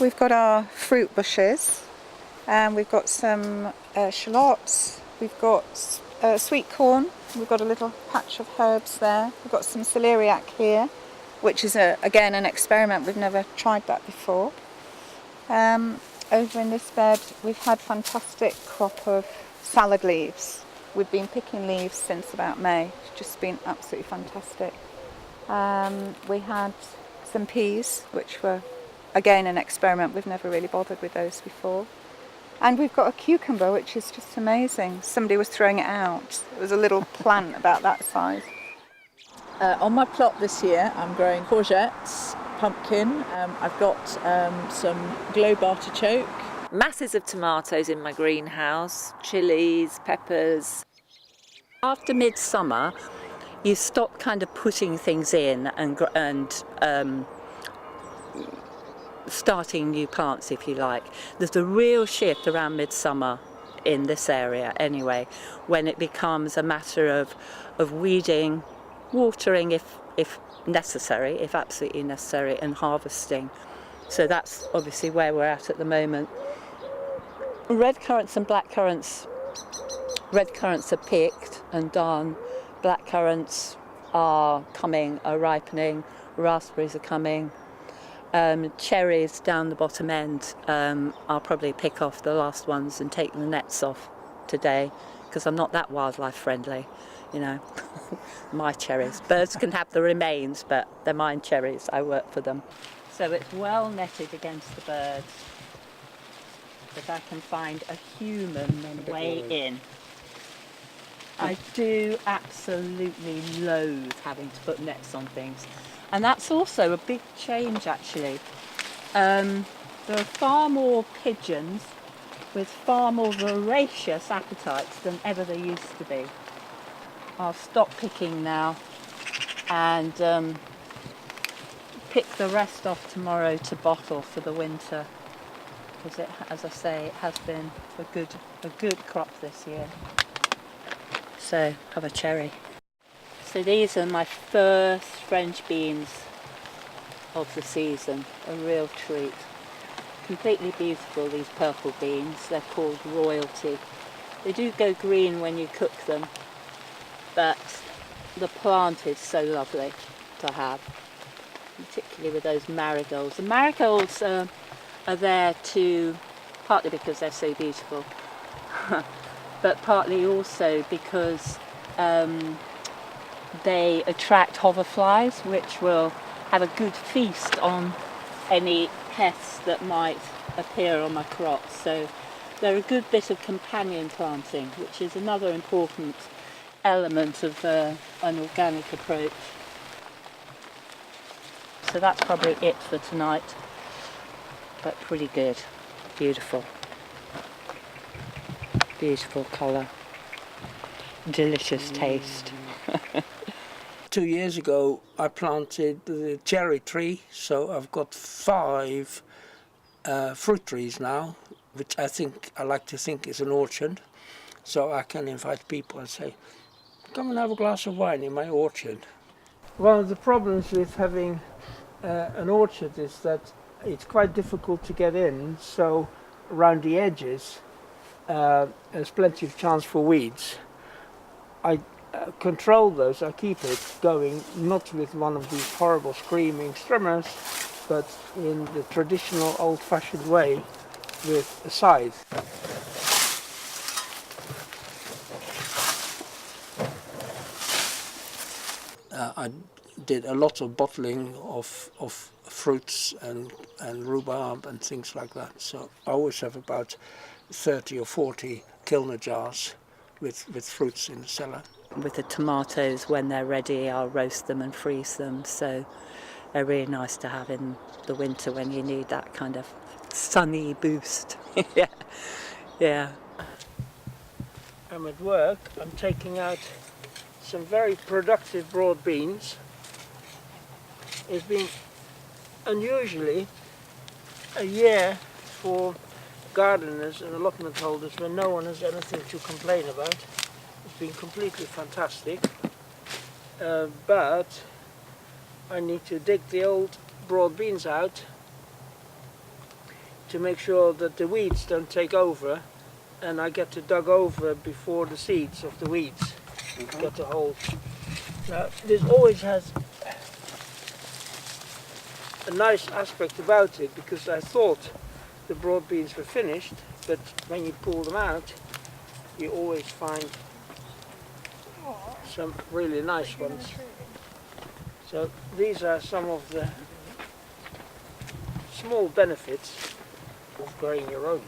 we've got our fruit bushes, and we've got some shallots, we've got sweet corn, we've got a little patch of herbs there, we've got some celeriac here, which is again an experiment, we've never tried that before. Over in this bed we've had fantastic crop of salad leaves. We've been picking leaves since about May. It's just been absolutely fantastic. We had some peas, which were again an experiment. We've never really bothered with those before. And we've got a cucumber, which is just amazing. Somebody was throwing it out. It was a little plant about that size. On my plot this year, I'm growing courgettes, pumpkin. I've got some globe artichoke. Masses of tomatoes in my greenhouse, chilies, peppers. After midsummer, you stop kind of putting things in and starting new plants, if you like. There's a real shift around midsummer in this area anyway, when it becomes a matter of weeding, watering if necessary, if absolutely necessary, and harvesting. So that's obviously where we're at the moment. Red currants and black currants. Red currants are picked and done. Black currants are coming, are ripening. Raspberries are coming. Cherries down the bottom end, I'll probably pick off the last ones and take the nets off today, because I'm not that wildlife friendly, you know. My cherries. Birds can have the remains, but they're mine cherries. I work for them. So it's well netted against the birds, that I can find a human way in. I do absolutely loathe having to put nets on things. And that's also a big change, actually. There are far more pigeons with far more voracious appetites than ever there used to be. I'll stop picking now and pick the rest off tomorrow to bottle for the winter, because it, as I say, it has been a good crop this year. So have a cherry. So these are my first French beans of the season, a real treat. Completely beautiful, these purple beans. They're called royalty. They do go green when you cook them, but the plant is so lovely to have, particularly with those marigolds. The marigolds are there to, partly because they're so beautiful, but partly also because they attract hoverflies, which will have a good feast on any pests that might appear on my crops. So they're a good bit of companion planting, which is another important element of an organic approach. So that's probably it for tonight, but pretty good. Beautiful. Beautiful colour. Delicious taste. 2 years ago I planted the cherry tree, so I've got 5 fruit trees now, which I like to think is an orchard, so I can invite people and say, come and have a glass of wine in my orchard. One of the problems with having an orchard is that it's quite difficult to get in, so around the edges there's plenty of chance for weeds. I control those, I keep it going, not with one of these horrible screaming trimmers, but in the traditional old-fashioned way with a scythe. I did a lot of bottling of fruits and rhubarb and things like that, so I always have about 30 or 40 Kilner jars with fruits in the cellar. With the tomatoes, when they're ready, I'll roast them and freeze them, so they're really nice to have in the winter when you need that kind of sunny boost. Yeah. I'm at work, I'm taking out some very productive broad beans. It's been unusually a year for gardeners and allotment holders when no one has anything to complain about. It's been completely fantastic, but I need to dig the old broad beans out to make sure that the weeds don't take over, and I get to dug over before the seeds of the weeds get to hold. Now this always has a nice aspect about it, because I thought the broad beans were finished, but when you pull them out you always find some really nice ones. So these are some of the small benefits of growing your own.